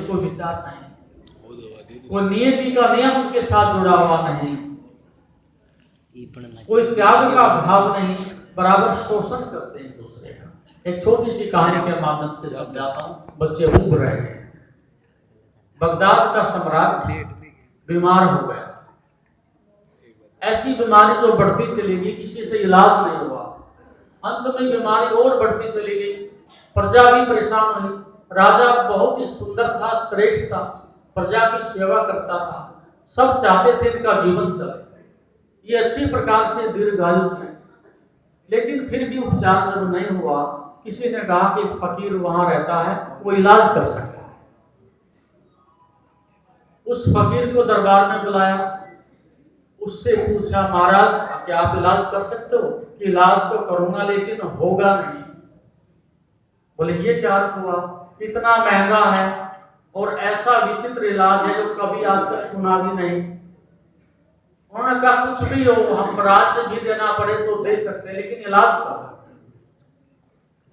कोई विचार नहीं, कोई नियति का नियम उनके साथ जुड़ा हुआ नहीं, कोई त्याग का भाव नहीं, बराबर शोषण करते हैं दूसरे का। एक छोटी सी कहानी के माध्यम से समझाता हूँ। बच्चे ऊब रहे हैं, बगदाद का सम्राट बीमार हो गया, ऐसी बीमारी जो बढ़ती चली गई, किसी से इलाज नहीं हुआ, अंत में बीमारी और बढ़ती चली गई, प्रजा भी परेशान हुई। राजा बहुत ही सुंदर था, श्रेष्ठ था, प्रजा की सेवा करता था, सब चाहते थे इनका जीवन चले, ये अच्छी प्रकार से दीर्घायु थे। लेकिन फिर भी उपचार जब नहीं हुआ, किसी ने कहा कि फकीर वहां रहता है, वो इलाज कर सकता है। उस फकीर को दरबार में बुलाया, उससे पूछा, महाराज क्या आप इलाज कर सकते हो? कि इलाज तो करूंगा लेकिन होगा नहीं। बोले ये क्या अर्थ हुआ? इतना महंगा है और ऐसा विचित्र इलाज है जो कभी आज तक सुना भी नहीं। उन्होंने कहा कुछ भी हो, हम राज्य भी देना पड़े तो दे सकते हैं, लेकिन इलाज का।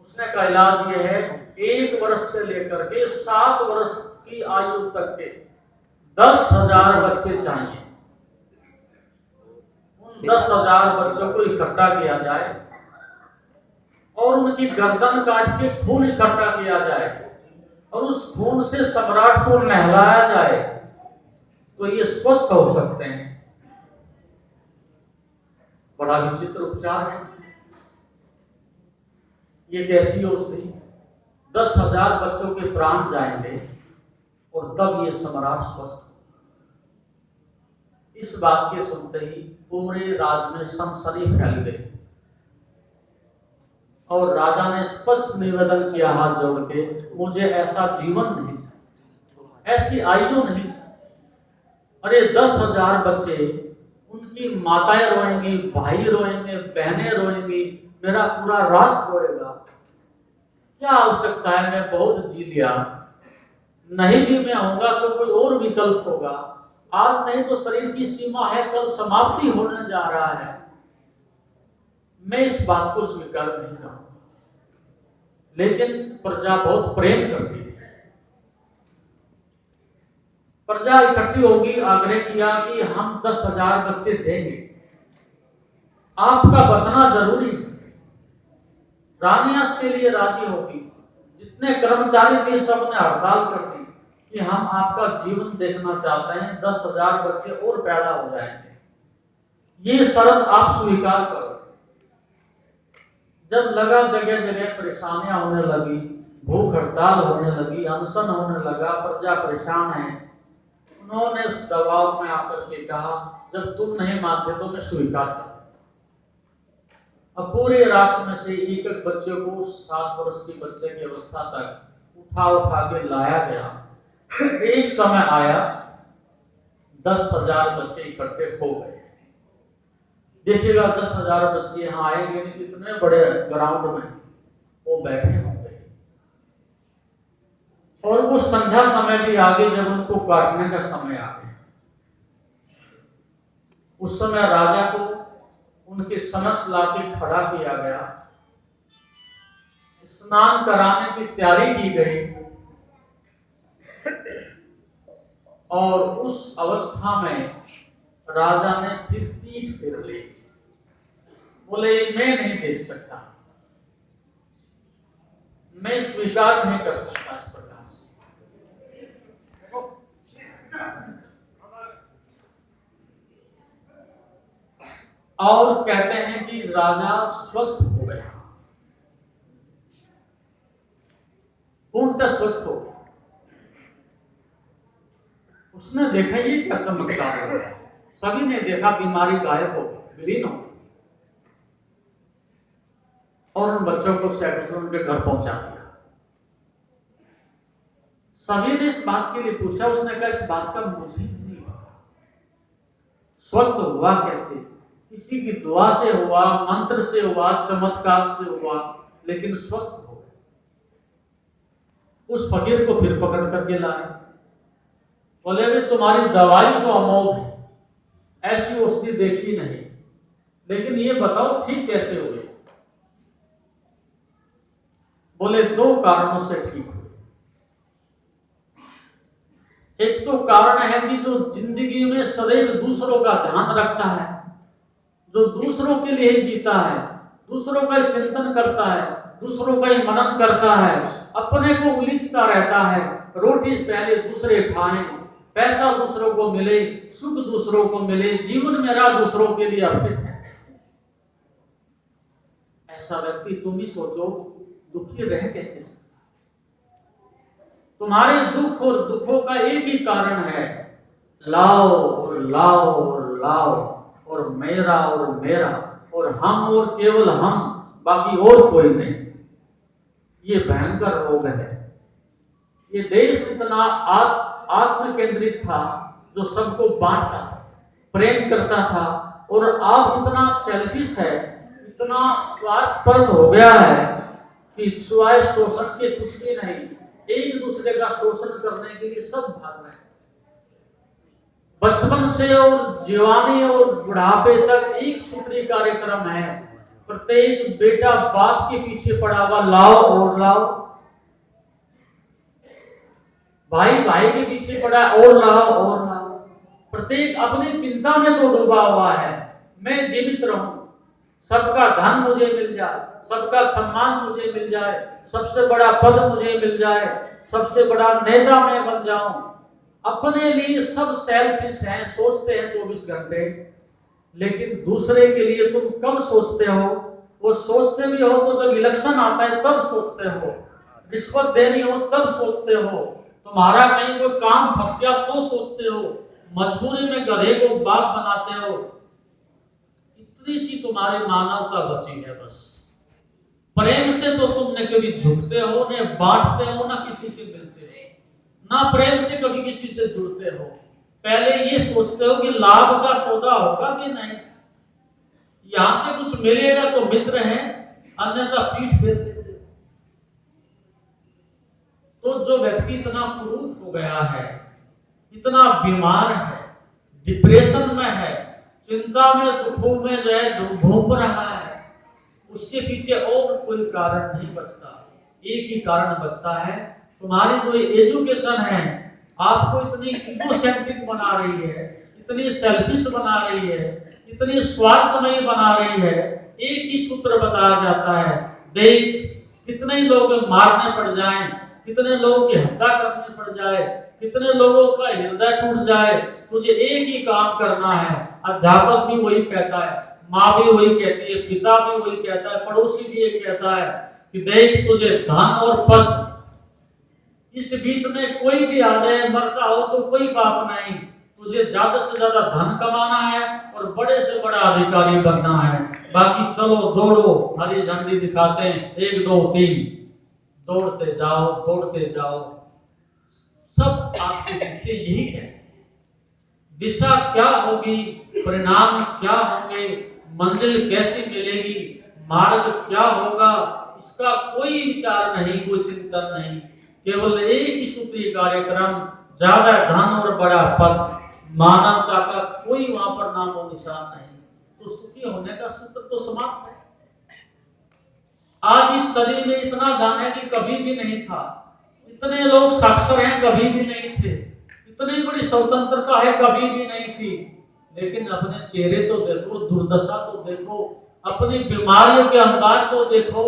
उसने कहा इलाज ये है, 1 वर्ष से लेकर के 7 वर्ष की आयु तक के 10,000 बच्चे चाहिए। उन 10,000 बच्चों को इकट्ठा किया जाए और उनकी गर्दन काट के खून इकट्ठा किया जाए और उस खून से सम्राट को नहलाया जाए तो ये स्वस्थ हो सकते हैं। बड़ा विचित्र उपचार है। ये कैसी औषधि? 10,000 बच्चों के प्राण जाएंगे और तब ये सम्राट स्वस्थ। इस बात के सुनते ही पूरे राज में सनसनी फैल गई और राजा ने स्पष्ट निवेदन किया हाथ जोड़ के, मुझे ऐसा जीवन नहीं चाहिए, ऐसी आयु नहीं चाहिए। अरे 10,000 बच्चे, उनकी माताएं रोएंगी, भाई रोएंगे, बहनें रोएंगी, मेरा पूरा राष्ट्र रोएगा। क्या आवश्यकता है? मैं बहुत जी लिया, नहीं भी मैं होगा तो कोई और विकल्प होगा। आज नहीं तो शरीर की सीमा है, कल समाप्ति होने जा रहा है। मैं इस बात को स्वीकार नहीं करूंगा। लेकिन प्रजा बहुत प्रेम करती थी। प्रजा इकट्ठी होगी, आग्रह किया कि हम 10,000 बच्चे देंगे, आपका बचना जरूरी है। रानियां इसके लिए राजी होगी। जितने कर्मचारी थे सबने हड़ताल कर दी कि हम आपका जीवन देखना चाहते हैं, 10,000 बच्चे और पैदा हो जाएंगे, ये शर्त आप स्वीकार करो। जब लगा जगह जगह परेशानियां होने लगी, भूख हड़ताल होने लगी, अनशन होने लगा, प्रजा परेशान है, उन्होंने उस दबाव में आकर के कहा, जब तुम नहीं मानते तो मैं स्वीकार कर। अब पूरे राष्ट्र में से एक एक बच्चे को 7 वर्ष के बच्चे की अवस्था तक उठा उठा के लाया गया। एक समय आया 10,000 बच्चे इकट्ठे हो गए। देखिएगा 10,000 बच्चे यहाँ आएंगे, कितने बड़े ग्राउंड में वो बैठे होंगे। और वो संध्या समय भी आगे, जब उनको काटने का समय आ गया, उस समय राजा को उनके समक्ष लाके खड़ा किया गया, स्नान कराने की तैयारी की गई और उस अवस्था में राजा ने फिर पीठ फेर ली। बोले मैं नहीं देख सकता, मैं स्वीकार नहीं कर सकता इस प्रकार से। और कहते हैं कि राजा स्वस्थ हो गया, पूर्णतः स्वस्थ हो गया। उसने देखा ये क्या चमत्कार हो गया। सभी ने देखा बीमारी गायब हो गई, विलीन हो गई और उन बच्चों को सैकड़ों उनके घर पहुंचा दिया। सभी ने इस बात के लिए पूछा, उसने कहा इस बात का मुझे नहीं पता, स्वस्थ हुआ कैसे? किसी की दुआ से हुआ, मंत्र से हुआ, चमत्कार से हुआ, लेकिन स्वस्थ हो गए। उस फकीर को फिर पकड़ करके लाए। बोले भी तुम्हारी दवाई तो अमोघ है, ऐसी औषधि देखी नहीं, लेकिन ये बताओ ठीक कैसे हुए? बोले 2 कारणों से ठीक हुए। एक तो कारण है कि जो जिंदगी में सदैव दूसरों का ध्यान रखता है, जो दूसरों के लिए ही जीता है, दूसरों का ही चिंतन करता है, दूसरों का ही मनन करता है, अपने को उलीझता रहता है, रोटी पहले दूसरे खाएं, पैसा दूसरों को मिले, सुख दूसरों को मिले, जीवन मेरा दूसरों के लिए अर्पित है, ऐसा व्यक्ति तुम ही सोचो दुखी रह कैसे सकता। तुम्हारे दुख और दुखों का एक ही कारण है, लाओ और लाओ और लाओ और मेरा और हम और केवल हम, बाकी और कोई नहीं। ये भयंकर रोग है। ये देश इतना आत्म केंद्रित था, जो सबको बांटता था, प्रेम करता था, और अब इतना सेल्फिश है, इतना स्वार्थपरक हो गया है कि सिवाय शोषण के कुछ भी नहीं। एक दूसरे का शोषण करने के लिए सब भाग रहे हैं। बचपन से और जवानी और बुढ़ापे तक एक सूत्री कार्यक्रम है, प्रत्येक बेटा बाप के पीछे पड़ा हुआ, लाओ और लाओ, भाई भाई के पीछे पड़ा और लाओ और लाओ, प्रत्येक अपनी चिंता में तो डूबा हुआ है, मैं जीवित रहूं, सबका धन मुझे मिल जाए, सबका सम्मान मुझे मिल जाए, सबसे बड़ा पद मुझे मिल जाए, सबसे बड़ा नेता मैं बन जाऊं। अपने लिए सब सेल्फिश हैं, सोचते हैं 24 घंटे, लेकिन दूसरे के लिए तुम कब सोचते हो? वो सोचते भी हो तो जब इलेक्शन आता है तब सोचते हो, रिश्वत देनी हो तब सोचते हो, तुम्हारा कहीं कोई काम फंस गया तो सोचते हो, मजबूरी में गधे को बाप बनाते हो। इतनी सी तुम्हारी मानवता बची है बस। प्रेम से तो तुम न कभी झुकते हो, न बांटते हो, न किसी से मिलते हो, ना प्रेम से कभी किसी से जुड़ते हो। पहले ये सोचते हो कि लाभ का सौदा होगा कि नहीं, यहां से कुछ मिलेगा तो मित्र हैं, अन्यथा पीठ फेर देते हो। तो जो व्यक्ति इतना कुरूप हो गया है, इतना बीमार है, डिप्रेशन में है, चिंता में, दुखों में जो है घूम रहा है, उसके पीछे और कोई कारण नहीं बचता। एक ही कारण बचता है, तुम्हारी जो एजुकेशन है आपको इतनी इगोसेंट्रिक बना रही है, इतनी सेल्फिश बना रही है, इतनी स्वार्थमयी बना रही है। एक ही सूत्र बताया जाता है, देख कितने लोग मारने पड़ जाएं, कितने लोगों की हत्या करनी पड़ जाए, कितने लोगों का हृदय टूट जाए, तुझे एक ही काम करना है। अध्यापक भी वही कहता है, माँ भी वही कहती है, पिता भी वही कहता है, पड़ोसी भी ये कहता है कि देख तुझे धन और पद, इस बीच में कोई भी आ जाए, मरता हो तो कोई बात नहीं, तुझे ज्यादा से ज्यादा धन कमाना है और बड़े से बड़ा अधिकारी बनना है, बाकी चलो दौड़ो, हरी झंडी दिखाते हैं, 1 2 3, दौड़ते जाओ दौड़ते जाओ। सब आपके पीछे यही है, दिशा क्या होगी, परिणाम क्या होंगे, मंजिल कैसी मिलेगी, मार्ग क्या होगा, इसका कोई विचार नहीं, कोई चिंतन नहीं, केवल एक ही सूत्री कार्यक्रम, ज्यादा धन और बड़ा पद, मानवता का कोई वहां पर नामो निशान नहीं। तो सुखी होने का सूत्र तो समाप्त है। आज इस सदी में इतना धन है कि कभी भी नहीं था, इतने लोग साक्षर हैं कभी भी नहीं थे, इतनी बड़ी स्वतंत्रता है कभी भी नहीं थी, लेकिन अपने चेहरे तो देखो, दुर्दशा तो देखो, अपनी बीमारियों के अंबार तो देखो,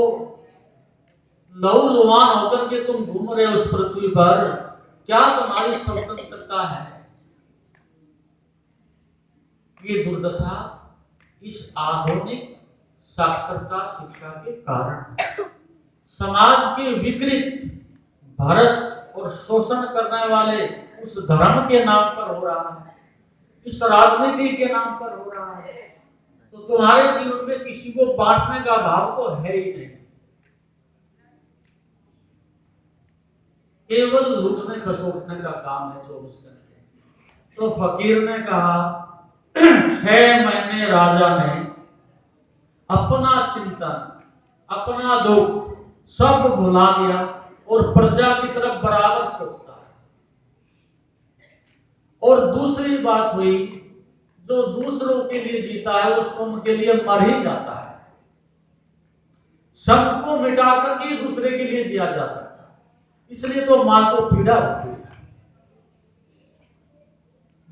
लहूलुहान होकर के तुम घूम रहे हो उस पृथ्वी पर, क्या तुम्हारी स्वतंत्रता है? ये दुर्दशा इस आधुनिक साक्षरता शिक्षा के कारण, समाज के विकृत, भ्रष्ट और शोषण करने वाले उस धर्म के नाम पर हो रहा है, इस राजनीति के नाम पर हो रहा है। तो तुम्हारे जीवन में किसी को बांटने का भाव तो है ही नहीं, केवल लूटने खसोटने का काम है 24 घंटे। तो फकीर ने कहा 6 महीने राजा ने अपना चिंतन, अपना दुख सब भुला दिया और प्रजा की तरफ बराबर सोचता है। और दूसरी बात हुई, जो दूसरों के लिए जीता है वो स्वयं के लिए मर ही जाता है। सबको मिटा करके दूसरे के लिए जिया जा सकता है, इसलिए तो मां को पीड़ा होती है।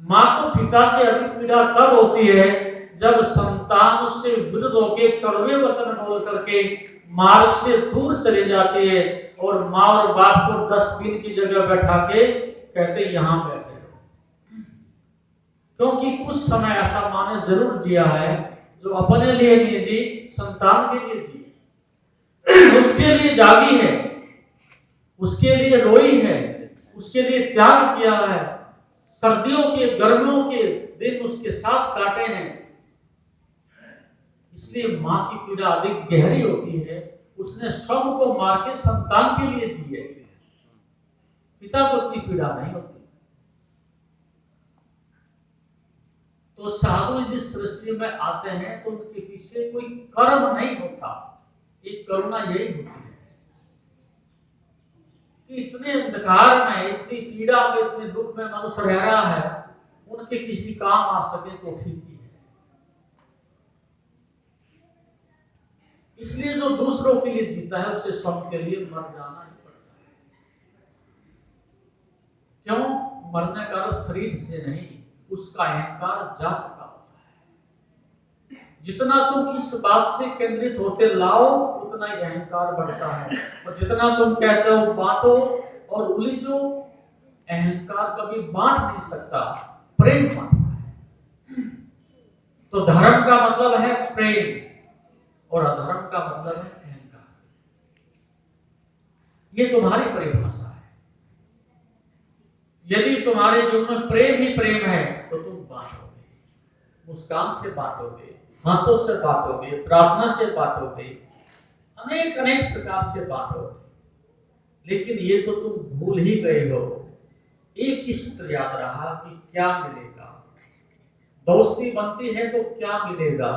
माँ को पिता से अधिक पीड़ा तब होती है जब संतान उससे विरुद्ध होकर कड़वे वचन बोल करके मार्ग से दूर चले जाती है और माँ और बाप को डस्टबिन की जगह बैठा के कहते यहाँ बैठे हो। क्योंकि कुछ समय ऐसा माँ ने जरूर जिया है जो अपने लिए नहीं जी, संतान के लिए जी, उसके लिए जागी है, उसके लिए रोई है, उसके लिए त्याग किया है, सर्दियों के गर्मियों के दिन उसके साथ काटे हैं। इसलिए माँ की पीड़ा अधिक गहरी होती है। उसने सब को मार के संतान के लिए दी है, पिता को इतनी पीड़ा नहीं होती। तो साधु इस सृष्टि में आते हैं तो उनके पीछे कोई कर्म नहीं होता, एक करुणा यही होती है कि इतने अंधकार में, इतनी पीड़ा में, इतने दुख में मनुष्य रह रहा है, उनके किसी काम आ सके तो ठीक ही है। इसलिए जो दूसरों के लिए जीता है उसे स्वयं के लिए मर जाना ही पड़ता है। क्यों? मरने का शरीर से नहीं, उसका अहंकार जा चुका होता है। जितना तुम इस बात से केंद्रित होते लाओ उतना ही अहंकार बढ़ता है, और जितना तुम कहते हो बांटो और उलझो, अहंकार कभी बांट नहीं सकता, प्रेम बांटता है। तो धर्म का मतलब है प्रेम और अधर्म का मतलब है अहंकार। ये तुम्हारी परिभाषा है। यदि तुम्हारे जीवन में प्रेम ही प्रेम है तो तुम बांटोगे, मुस्कान से बांटोगे, हाथों से बांटोगे, प्रार्थना से बांटोगे, अनेक अनेक प्रकार से बांटोगे। लेकिन ये तो तुम भूल ही गए हो, एक ही सूत्र याद रहा कि क्या मिलेगा। दोस्ती बनती है तो क्या मिलेगा।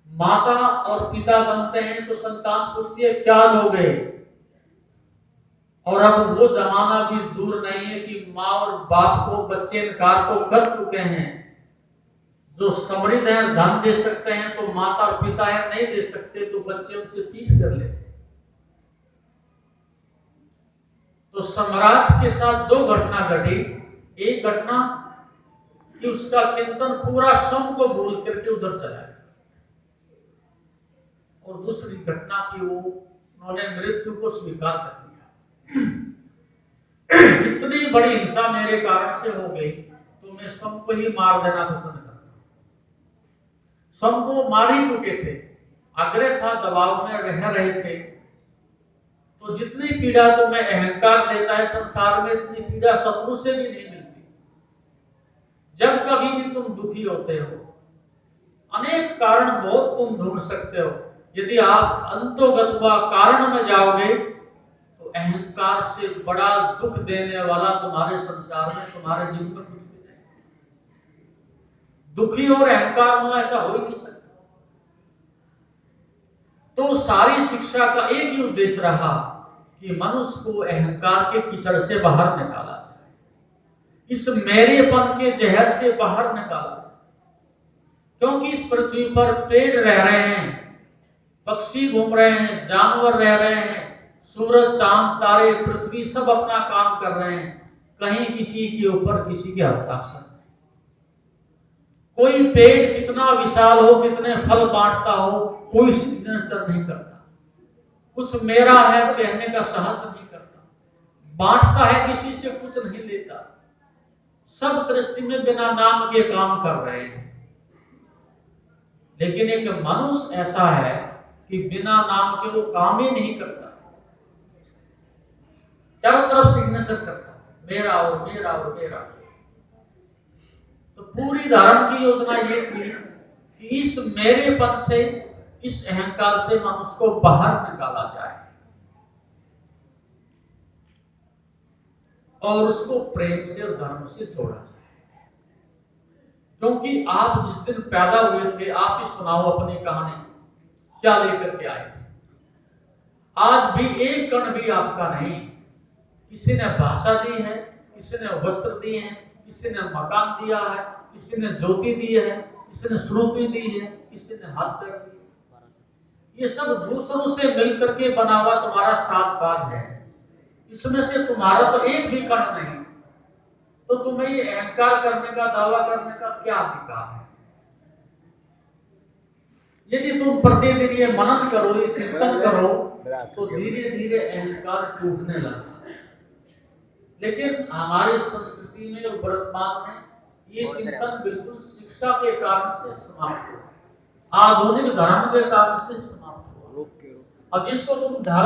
माता और पिता बनते हैं तो संतान पूछती है क्या लोगे। और अब वो जमाना भी दूर नहीं है कि माँ और बाप को बच्चे इनकार तो कर चुके हैं। जो समृद्ध है धन दे सकते हैं तो माता और पिता है, नहीं दे सकते तो बच्चे उनसे पीठ कर लेते। तो सम्राट के साथ दो घटना घटी। एक घटना कि उसका चिंतन पूरा स्वयं को भूल करके उधर चला गया, और दूसरी घटना की वो उन्होंने मृत्यु को स्वीकार कर दिया। इतनी बड़ी हिंसा मेरे कारण से हो गई तो मैं स्वयं को ही मार देना पसंद करता हूं। स्वयं को मार ही चुके थे, आग्रह था, दबाव में रह रहे थे। तो जितनी पीड़ा तुम्हें अहंकार देता है संसार में, इतनी पीड़ा शत्रु से भी नहीं मिलती। जब कभी भी तुम दुखी होते हो, अनेक कारण बहुत तुम ढूंढ सकते हो। यदि आप अंतोगतवा कारण में जाओगे तो अहंकार से बड़ा दुख देने वाला तुम्हारे संसार में, तुम्हारे जीवन में कुछ भी नहीं। दुखी और अहंकार में ऐसा हो ही नहीं सकता। तो सारी शिक्षा का एक ही उद्देश्य रहा कि मनुष्य को अहंकार के कीचड़ से बाहर निकाला जाए, इस मेरेपन के जहर से बाहर निकाला जाए। क्योंकि इस पृथ्वी पर पेड़ रह रहे हैं, पक्षी घूम रहे हैं, जानवर रह रहे हैं, सूरज, चांद, तारे, पृथ्वी सब अपना काम कर रहे हैं। कहीं किसी के ऊपर किसी के हस्ताक्षर। कोई पेड़ कितना विशाल हो, कितने फल बांटता हो, कोई सिग्नेचर नहीं करता। कुछ मेरा है कहने का साहस नहीं करता। बांटता है, किसी से कुछ नहीं लेता। सब सृष्टि में बिना नाम के काम कर रहे हैं। लेकिन एक मनुष्य ऐसा है कि बिना नाम के वो काम ही नहीं करता, चारों तरफ सिग्नेचर करता, मेरा और मेरा और मेरा। तो पूरी धर्म की योजना ये थी कि इस मेरेपन से, इस अहंकार से मनुष्य को बाहर निकाला जाए और उसको प्रेम से और धर्म से जोड़ा जाए। क्योंकि आप जिस दिन पैदा हुए थे, आप ही सुनाओ अपनी कहानी, क्या लेकर के आए थे। आज भी एक कण भी आपका नहीं। किसी ने भाषा दी है, किसी ने वस्त्र दिए हैं, किसी ने मकान दिया है, किसी ने ज्योति दी है, किसी ने श्रुति दी है, किसी ने हाथ पैर दिए। ये सब दूसरों से मिलकर के बना हुआ तुम्हारा सात भाग है। इसमें से तुम्हारा तो एक भी कण नहीं। तो तुम्हें ये अहंकार करने का, दावा करने का क्या अधिकार है? यदि तुम प्रतिदिन ये मनन करो, ये चिंतन करो, तो धीरे धीरे अहंकार टूटने लगता है। लेकिन हमारी संस्कृति में और वर्तमान में ये चिंतन बिल्कुल शिक्षा के कारण से समाप्त हुआ, आधुनिक धर्म के कारण से समाप्त हुआ। अब जिसको तुम धर्म